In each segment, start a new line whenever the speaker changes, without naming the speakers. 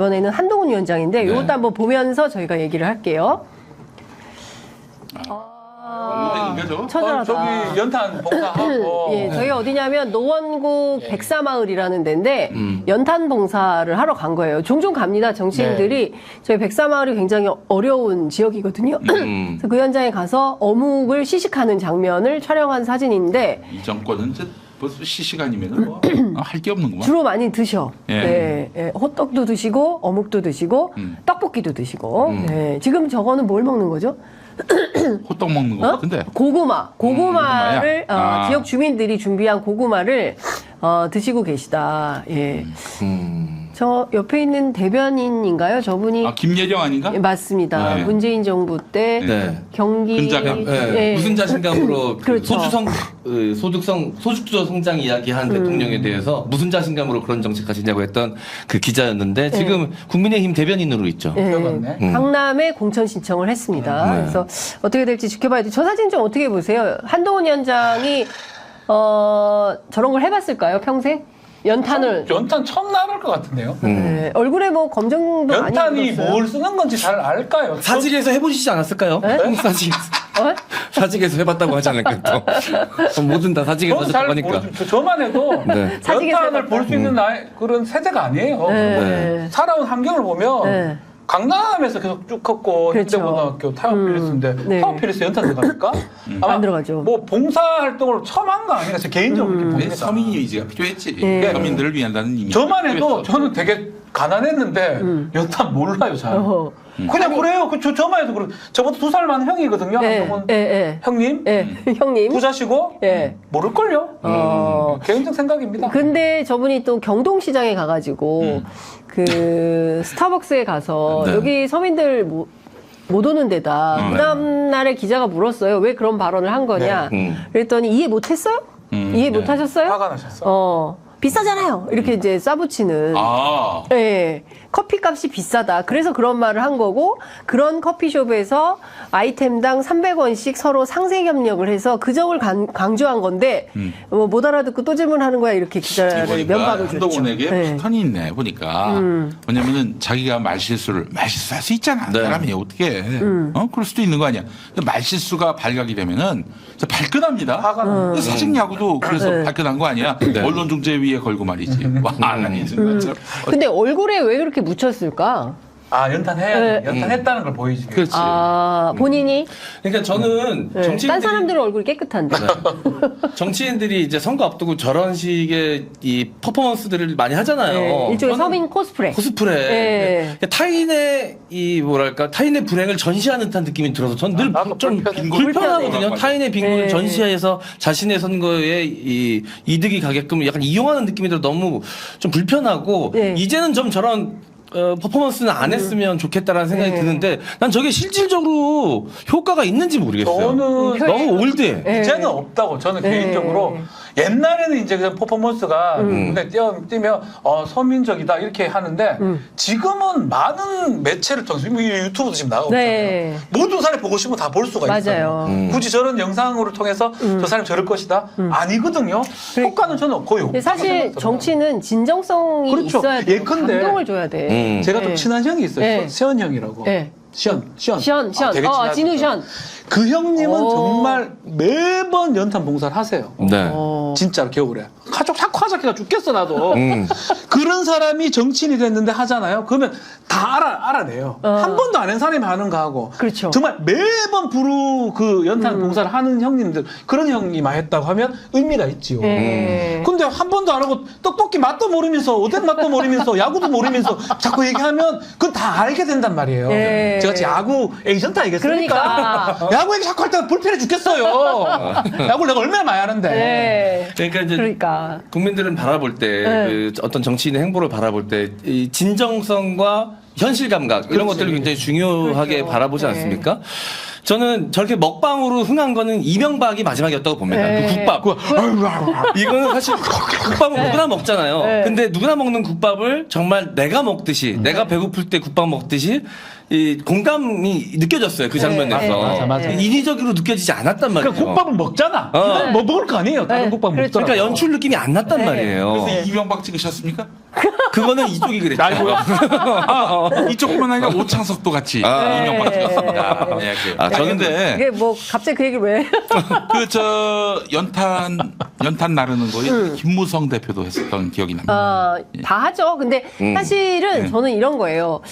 이번에는 한동훈 위원장인데
네.
이것도 한번 보면서 저희가 얘기를 할게요. 처절하다.
저기 연탄 봉사하고
예, 저희가 어디냐면 노원구 백사마을이라는 데인데 연탄 봉사를 하러 간 거예요. 종종 갑니다. 정치인들이 저희 백사마을이 굉장히 어려운 지역이거든요. 그래서 그 현장에 가서 어묵을 시식하는 장면을 촬영한 사진인데
이 정권은 이제 벌써 시시간이면 뭐 할 게 없는구만.
주로 많이 드셔.
예.
네, 예, 호떡도 드시고 어묵도 드시고 떡볶이도 드시고. 네, 지금 저거는 뭘 먹는 거죠?
호떡 먹는 거 같은데.
고구마를
고구마야?
지역 주민들이 준비한 고구마를 드시고 계시다. 예. 저 옆에 있는 대변인인가요? 저분이
김예령 아닌가?
예, 맞습니다.
네.
문재인 정부 때
네.
경기
근자감.
네.
예.
무슨 자신감으로
그렇죠.
소득주도 성장 이야기한 대통령에 대해서 무슨 자신감으로 그런 정책하시냐고 했던 그 기자였는데 지금 국민의힘 대변인으로 있죠.
예.
들어갔네.
강남에 공천 신청을 했습니다.
네.
그래서 어떻게 될지 지켜봐야 돼. 저 사진 좀 어떻게 보세요? 한동훈 위원장이 저런 걸 해봤을까요? 평생? 연탄을
연탄 처음 나갈 것 같은데요.
네, 얼굴에 뭐 검정도 많이
연탄이
묻었어요.
뭘 쓰는 건지 잘 알까요?
사직에서 해보시지 않았을까요? 사직에서.
어?
사직에서 해봤다고 하지 않을까요? 또? 뭐든 다 사직에서
저는 잘
하셨다고 하니까.
모르죠. 저만 해도
네.
사직에서
연탄을
해봤다.
볼 수 있는 그런 세대가 아니에요.
네.
살아온 환경을 보면
네.
강남에서 계속 쭉 컸고
그렇죠.
현대고등학교 타워필리스인데
네.
타워필리스 연탄 들어갑니까?
안 들어가죠.
뭐 봉사활동을 처음 한 거 아닌가 제 개인적으로 이렇게
네,
봅니다.
서민 이미지가 필요했지.
네.
서민들을 위한다는 이미지.
저만 해도 저는 되게 가난했는데 연탄 몰라요 잘.
어허.
그냥 그래요. 저만 해도 그래. 저보다 2살 많은 형이거든요.
예,
한동훈
예,
형님.
예. 형님.
부자시고
예.
모를걸요. 개인적 생각입니다.
근데 저분이 또 경동시장에 가가지고 그 스타벅스에 가서
네.
여기 서민들 못 오는 데다. 그 다음날에 기자가 물었어요. 왜 그런 발언을 한 거냐. 그랬더니 이해 못했어요? 이해 못하셨어요?
화가 나셨어?
비싸잖아요. 이렇게 이제 싸붙이는.
아,
네, 커피값이 비싸다. 그래서 그런 말을 한 거고 그런 커피숍에서 아이템당 300원씩 서로 상생 협력을 해서 그 점을 강조한 건데 뭐 못 알아듣고 또 질문하는 거야 이렇게 기자를
보니까
면박을 줬죠.
한동훈에게
네.
패턴이 있네 보니까. 왜냐면은 자기가 말실수를 말실수할 수 있잖아.
네.
사람이 어떻게? 그럴 수도 있는 거 아니야. 근데 말실수가 발각이 되면은 발끈합니다.
화가 나요.
사직 야구도 그래서
네.
발끈한 거 아니야? 언론중재위에 걸고 말이지. 와, 아니 진짜.
근데 얼굴에 왜 그렇게 묻혔을까?
연탄 해야 돼. 연탄 했다는 걸 보이지.
그렇지.
본인이?
그러니까 저는
네.
정치인들이
딴 사람들은 얼굴이 깨끗한데.
정치인들이 이제 선거 앞두고 저런 식의 이 퍼포먼스들을 많이 하잖아요.
네, 일종의
저는
서민 코스프레.
코스프레.
네.
그러니까 타인의 이 뭐랄까 타인의 불행을 전시하는 듯한 느낌이 들어서 전 늘
나도
좀
불편해.
불편하거든요. 타인의 빈곤을
네.
전시해서 자신의 선거에 이 이득이 가게끔 약간 이용하는 느낌이 들어 너무 좀 불편하고
네.
이제는 좀 저런 퍼포먼스는 안 했으면 좋겠다라는 생각이
네.
드는데 난 저게 실질적으로 효과가 있는지 모르겠어요.
저는
너무 올드해.
네.
이제는 없다고 저는
네.
개인적으로 옛날에는 이제 그냥 퍼포먼스가 근데 뛰면 서민적이다 이렇게 하는데 지금은 많은 매체를 통해서 유튜브도 지금 나오고
네.
있잖아요. 모든 사람이 보고 싶으면 다 볼 수가
맞아요.
있어요. 굳이 저런 영상으로 통해서 저 사람이 저럴 것이다 아니거든요. 효과는 저는 거의 없다고
근데 사실
생각해요.
정치는 진정성이
그렇죠.
있어야 돼.
예컨대
감동을 줘야 돼.
제가 좀
네.
친한 형이 있어요.
네.
시현 형이라고.
네.
시현.
시현.
되게 친하죠.
진우 시현.
그 형님은
오.
정말 매번 연탄 봉사를 하세요.
네.
진짜로 겨울에 자꾸 하자기가 죽겠어 나도. 그런 사람이 정치인이 됐는데 하잖아요. 그러면 다 알아내요. 한 번도 안 한 사람이 하는 거 하고.
그렇죠.
정말 매번 그 연탄 봉사를 하는 형님들 그런 형이 많이 했다고 하면 의미가 있지요.
네.
근데 한 번도 안 하고 떡볶이 맛도 모르면서 오뎅 맛도 모르면서 야구도 모르면서 자꾸 얘기하면 그건 다 알게 된단 말이에요.
네.
제가 지금 야구 에이전트 아니겠습니까?
그러니까.
야구 얘기 자꾸 할 때 불편해 죽겠어요. 야구를 내가 얼마나 많이 하는데.
네.
그러니까 이제
그러니까.
국민들은 바라볼 때
네.
그 어떤 정치인의 행보를 바라볼 때 이 진정성과 현실 감각 이런
그렇지.
것들을 굉장히 중요하게
그렇죠.
바라보지
네.
않습니까? 저는 저렇게 먹방으로 흥한 거는 이명박이 마지막이었다고 봅니다.
네.
그 국밥. 이거는 사실 국밥은 누구나 먹잖아요.
네.
근데 누구나 먹는 국밥을 정말 내가 먹듯이, 내가 배고플 때 국밥 먹듯이 이 공감이 느껴졌어요. 그 장면에서.
맞아.
인위적으로 느껴지지 않았단 말이에요.
그 국밥은 먹잖아. 이건 뭐 먹을 거 아니에요. 다른
네.
국밥
그렇죠.
먹더라고.
그러니까 연출 느낌이 안 났단 말이에요.
그래서 이명박 찍으셨습니까?
그거는 이쪽이 그랬죠.
이쪽뿐만 아니라 오창석도 같이 이명박 찍었습니다. 네,
아, 저는
근데
이게 뭐 갑자기 그 얘기를 왜?
그 연탄 나르는 거에 김무성 대표도 했었던 기억이 납니다.
다 하죠. 근데 사실은 저는 이런 거예요.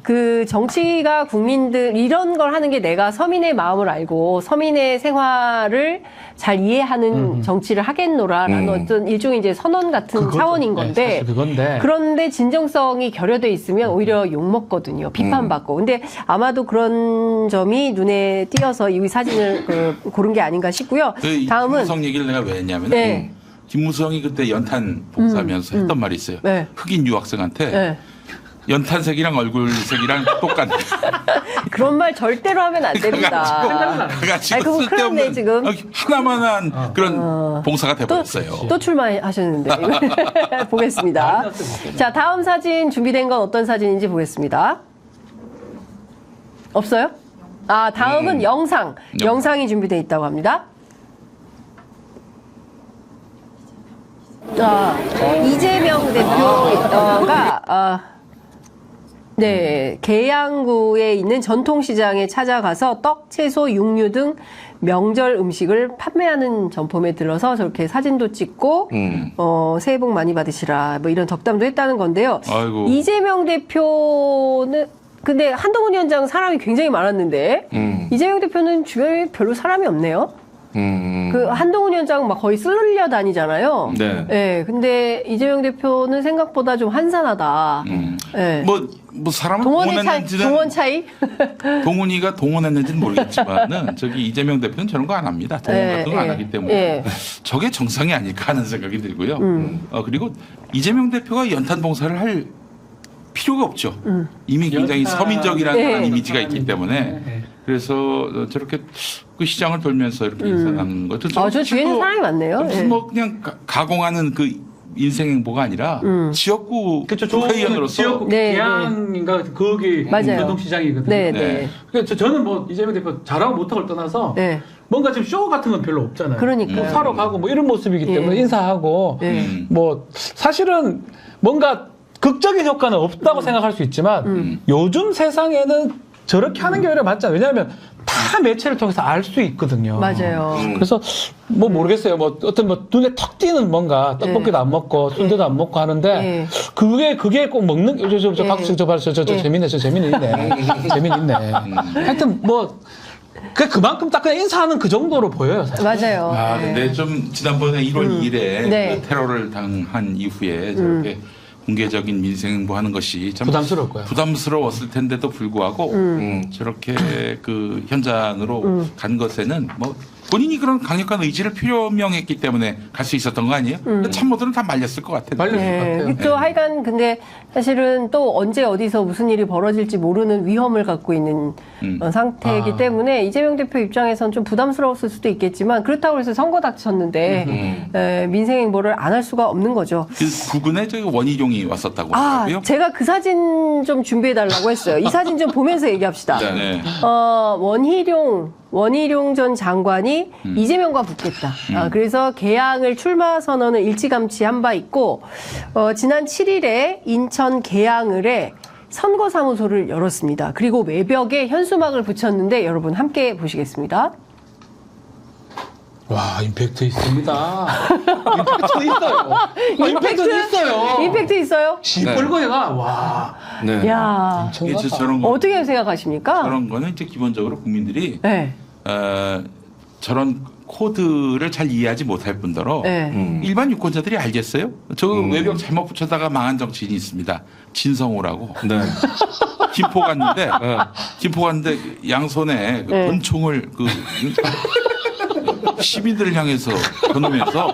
그 정치가 국민들 이런 걸 하는 게 내가 서민의 마음을 알고 서민의 생활을 잘 이해하는 정치를 하겠노라라는 어떤 일종의 이제 선언 같은 차원인 건데
사실 그건데.
그런데 진정성이 결여돼 있으면 오히려 욕 먹거든요. 비판받고. 근데 아마도 그런 점이 눈에 띄어서 이 사진을 고른 게 아닌가 싶고요.
그
다음은
김무성 얘기를 내가 왜 했냐면
네.
김무성이 그때 연탄 봉사하면서 했던 말이 있어요.
네.
흑인 유학생한테
네.
연탄색이랑 얼굴색이랑 똑같네.
그런 말 절대로 하면 안 됩니다.
그래가지고
아니, 그거 큰일 났네,
쓸데없는
지금.
하나만한 그런 봉사가 돼버렸어요.
또 출마하셨는데 보겠습니다. 자, 다음 사진 준비된 건 어떤 사진인지 보겠습니다. 없어요? 아, 다음은 영상. 영상이 준비되어 있다고 합니다. 이재명 대표가 네, 계양구에 있는 전통시장에 찾아가서 떡, 채소, 육류 등 명절 음식을 판매하는 점포에 들러서 저렇게 사진도 찍고 새해 복 많이 받으시라 뭐 이런 덕담도 했다는 건데요.
아이고.
이재명 대표는 근데 한동훈 위원장 사람이 굉장히 많았는데 이재명 대표는 주변에 별로 사람이 없네요. 그 한동훈 위원장 막 거의 쓸려 다니잖아요.
네.
네, 근데 이재명 대표는 생각보다 좀 한산하다. 네.
뭐 사람을
동원
동원했는지는
차이?
동훈이가 동원했는지는 모르겠지만은 저기 이재명 대표는 저런 거 안 합니다. 동원 같은 거 안 하기 때문에 저게 정상이 아닐까 하는 생각이 들고요. 그리고 이재명 대표가 연탄 봉사를 할 필요가 없죠. 이미 굉장히 서민적이라는 그런 이미지가 있기 때문에 그래서 저렇게 그 시장을 돌면서 이렇게 인사하는 것도
저 주위에는 사람이 많네요.
무슨 뭐 그냥 가공하는 그 인생 행보가 아니라 지역구 국회의원으로서
지역구 계양인가 거기
맞아요.
전통시장이거든요.
네,
네.
네.
그러니까 저는 뭐 이재명 대표 잘하고 못하고를 떠나서
네.
뭔가 지금 쇼 같은 건 별로 없잖아요.
그러니까요.
뭐 사러 가고 뭐 이런 모습이기 때문에 인사하고 뭐 사실은 뭔가 극적인 효과는 없다고 생각할 수 있지만 요즘 세상에는 저렇게 하는 게 오히려 맞잖아요. 왜냐하면 다 매체를 통해서 알 수 있거든요.
맞아요.
그래서 뭐 모르겠어요. 뭐 어떤 뭐 눈에 턱 띄는 뭔가 떡볶이도 안 먹고 순대도 안 먹고 하는데 그게 꼭 먹는 저 박수 저 재밌네 저 재미있네 재미있네. 하여튼 뭐 그만큼 딱 그냥 인사하는 그 정도로 보여요. 사실.
맞아요.
근데 좀 지난번에 1월 2일에
네.
그 테러를 당한 이후에 저렇게 공개적인 민생행보 하는 것이 참
부담스러울
부담스러웠을 텐데도 불구하고 저렇게 그 현장으로 간 것에는 뭐 본인이 그런 강력한 의지를 표명했기 때문에 갈 수 있었던 거 아니에요? 참모들은 다 말렸을 것 같아요.
말렸을 것 같아요.
또 하여간 근데 사실은 또 언제 어디서 무슨 일이 벌어질지 모르는 위험을 갖고 있는 상태이기 때문에 이재명 대표 입장에선 좀 부담스러웠을 수도 있겠지만 그렇다고 해서 선거 닥쳤는데 민생 행보를 안 할 수가 없는 거죠.
그 부근에 저기 원희룡이 왔었다고 하더라고요.
제가 그 사진 좀 준비해 달라고 했어요. 이 사진 좀 보면서 얘기합시다.
네.
원희룡 전 장관이 이재명과 붙겠다. 그래서 개항을 출마 선언을 일찌감치 한 바 있고 지난 7일에 인천 개항을에 선거사무소를 열었습니다. 그리고 외벽에 현수막을 붙였는데 여러분 함께 보시겠습니다.
와 임팩트 있습니다. 임팩트 있어요.
임팩트 있어요?
시뻘거가 와.
네.
야,
이게 저런 거
어떻게 생각하십니까?
저런 거는 이제 기본적으로 국민들이
네.
저런 코드를 잘 이해하지 못할 뿐더러
네.
일반 유권자들이 알겠어요? 저 외벽 잘못 붙여다가 망한 정치인이 있습니다. 진성호라고.
네.
김포 갔는데 양손에 그
네.
권총을 시민들을 향해서 그러면서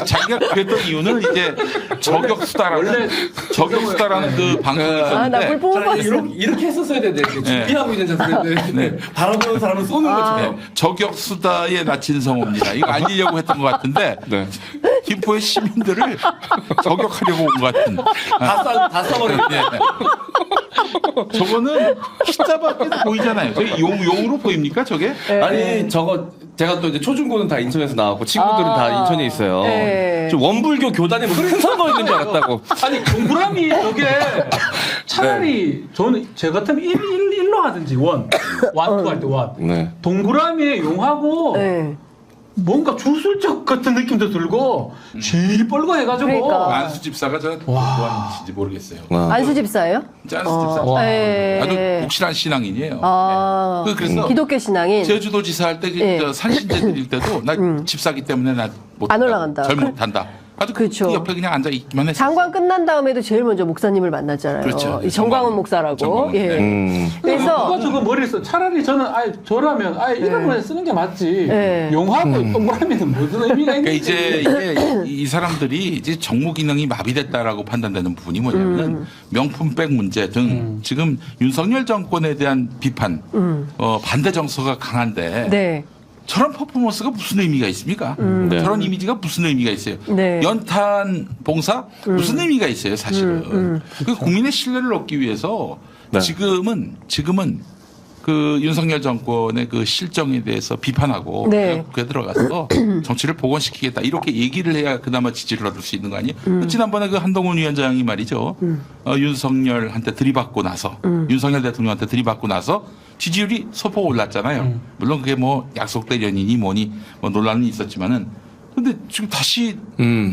자기가 그랬던 이유는 이제 저격수다라는 그 방송이
아, 나
있었는데
불 뽑았어.
이렇게 했었어야 되는데 준비하고 있는 자세인데
네.
바라보는 사람은 쏘는 거죠.
네, 저격수다의 나친성어입니다. 이거 알리려고 했던 것 같은데
네.
김포의 시민들을 저격하려고 온 것 같은.
다 써버렸네.
저거는 십자밖에 보이잖아요. 저게 용으로 보입니까 저게?
아니 저거 제가 또 이제 초중고는 다 인천에서 나왔고 친구들은 다 인천에 있어요.
네.
저 원불교 교단에 무슨 큰 선거 있는 줄 알았다고.
아니 동그라미 저게 차라리 저는 제 같으면 1로 하든지 원투 할 때 원.
네.
동그라미에 용하고
네.
뭔가 주술적 같은 느낌도 들고 제일 뻘거해가지고
그러니까.
안수 집사가 저 뭐하는지 모르겠어요.
안수 집사예요?
안수 집사.
와.
네.
아주 독실한 신앙인이에요.
아,
네. 그래서
기독교 신앙인.
제주도지사 할 때
네.
산신제 드릴 때도 나 집사기 때문에 나 못
안 올라간다.
잘 못한다. 아주
그렇죠.
그 옆에 그냥 앉아 있기만 했어.
장관 끝난 다음에도 제일 먼저 목사님을 만났잖아요.
그렇죠.
이 정광훈 목사라고.
정광훈,
예.
네.
그래서
누가 저거 머리에 써 차라리 저는 아예 저라면 아예 이름을 쓰는 게 맞지
네.
용하고 동그라미는 무슨 의미가
그러니까
있는지
이제 이 사람들이 이제 정무 기능이 마비됐다라고 판단되는 부분이 뭐냐면 명품백 문제 등 지금 윤석열 정권에 대한 비판, 반대 정서가 강한데
네.
저런 퍼포먼스가 무슨 의미가 있습니까?
네.
저런 이미지가 무슨 의미가 있어요?
네.
연탄 봉사 무슨 의미가 있어요, 사실은. 그 국민의 신뢰를 얻기 위해서
네.
지금은 그 윤석열 정권의 그 실정에 대해서 비판하고
네.
국회에 들어가서 정치를 복원시키겠다 이렇게 얘기를 해야 그나마 지지를 얻을 수 있는 거 아니에요? 지난번에 그 한동훈 위원장이 말이죠. 윤석열한테 들이받고 나서 윤석열 대통령한테 들이받고 나서 지지율이 소폭 올랐잖아요. 물론 그게 뭐 약속된 연인이 뭐니 뭐 논란은 있었지만은 근데 지금 다시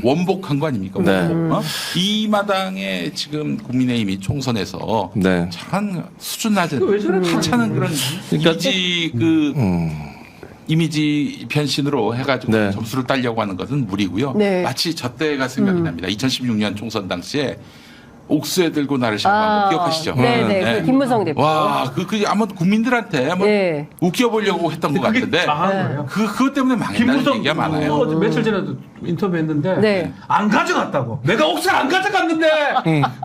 원복한 거 아닙니까?
네.
원복. 이 마당에 지금 국민의힘이 총선에서
네.
참 수준 낮은
왜 저래?
하찮은 그런
그러니까
이미지 변신으로 해가지고
네.
점수를 따려고 하는 것은 무리고요.
네.
마치 저 때가 생각이 납니다. 2016년 총선 당시에 옥수에 들고 나를 샤워한 거 기억하시죠?
네네. 그 김무성 대표.
와, 그 아마 국민들한테 한번
네.
웃겨보려고 했던 것 같은데
망한 거예요.
그것 때문에 망했다는
김무성
얘기가 많아요.
어제 며칠 전에도 인터뷰했는데
네.
안 가져갔다고. 내가 옥수를 안 가져갔는데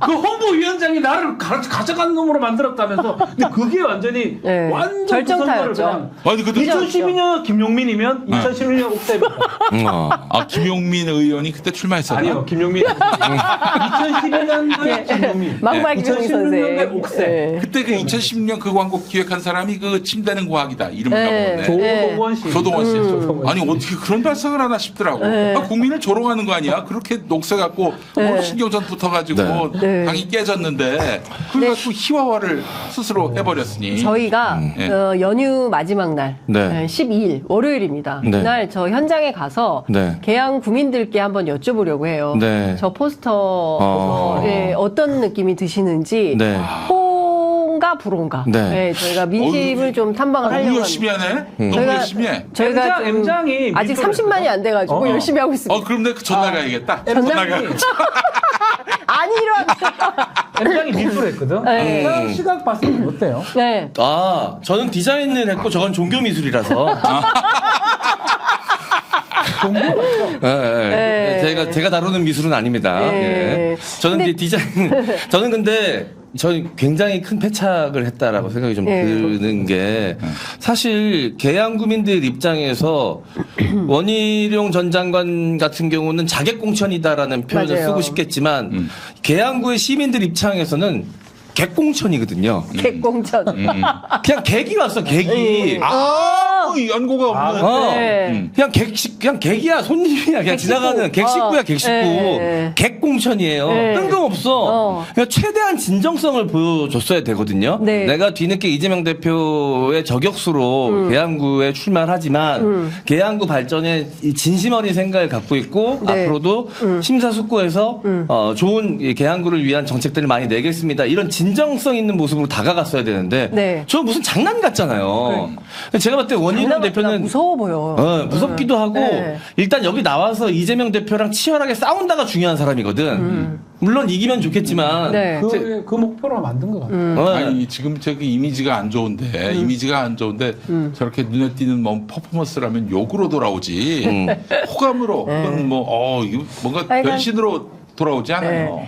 그 홍보위원장이 나를 가져간 놈으로 만들었다면서. 근데 그게 완전히
네.
완전
절정타였죠.
그 선거를
아니 근데
2012년 김용민이면 2016년 옥수입니다.
김용민 의원이 그때 출마했었나?
아니요, 김용민. 2012년도에 김용민.
막말 김용민 선생.
2016년도에 옥세.
네.
그때 그 2016년 그 광고 기획한 사람이 그 침대는 과학이다 이름
네.
까먹었네.
조동원 씨.
조동원 씨.
조동원
아니
씨.
어떻게 그런 발상을 하나 싶더라고.
네.
아, 국민을 조롱하는 거 아니야? 그렇게 녹색 갖고 신경전 붙어가지고
네.
당이 깨졌는데 그걸 갖고 희화화를 스스로 해버렸으니.
저희가
네.
연휴 마지막 날
네.
12일 월요일입니다.
네.
그날 저 현장에 가서
네.
계양 구민들께 한번 여쭤보려고 해요.
네.
저 포스터 보고, 예, 어떤 느낌이 드시는지
네.
호인가 불호인가.
네.
예, 저희가 민심을 좀 탐방을 하려고
너무 열심히 하네. 너무
저희가-
열심히 해.
저희가 좀
M장이
아직
민소를
30만이 안 돼가지고 열심히 하고 있습니다.
그럼 내가 그 전날 가야겠다.
M장이,
아니 이런.
M장이 미술을 했거든.
네.
그 시각 봤을 때 어때요?
네.
저는 디자인을 했고 저건 종교 미술이라서. 제가 다루는 미술은 아닙니다.
네.
예. 저는 이제 디자인, 저는 근데 저는 굉장히 큰 패착을 했다라고 생각이 좀
네.
드는 게 사실 계양구민들 입장에서 원희룡 전 장관 같은 경우는 자객공천이다라는 표현을
맞아요.
쓰고 싶겠지만 계양구의 시민들 입장에서는 객공천이거든요.
객공천.
그냥 객이 왔어, 객이.
연고가 없는.
네.
그냥 객이야, 손님이야, 그냥 지나가는 객식구야, 객식구.
네.
객공천이에요.
네.
뜬금없어. 그러니까 최대한 진정성을 보여줬어야 되거든요.
네.
내가 뒤늦게 이재명 대표의 저격수로 계양구에 출마를 하지만 계양구 발전에 이 진심 어린 생각을 갖고 있고
네.
앞으로도 심사숙고해서 좋은 이 계양구를 위한 정책들을 많이 내겠습니다. 이런 진정성 있는 모습으로 다가갔어야 되는데
네.
저 무슨 장난 같잖아요. 제가 봤을 때 원희룡 대표는
무서워 보여.
무섭기도 하고
네.
일단 여기 나와서 이재명 대표랑 치열하게 싸운다가 중요한 사람이거든. 물론 이기면 좋겠지만
네.
그 목표로 만든 것 같아요.
아니 지금 저기 이미지가 안 좋은데 저렇게 눈에 띄는 뭐 퍼포먼스라면 욕으로 돌아오지 호감으로 혹은 뭐 이거 뭔가
하여간
변신으로 돌아오지 않아요.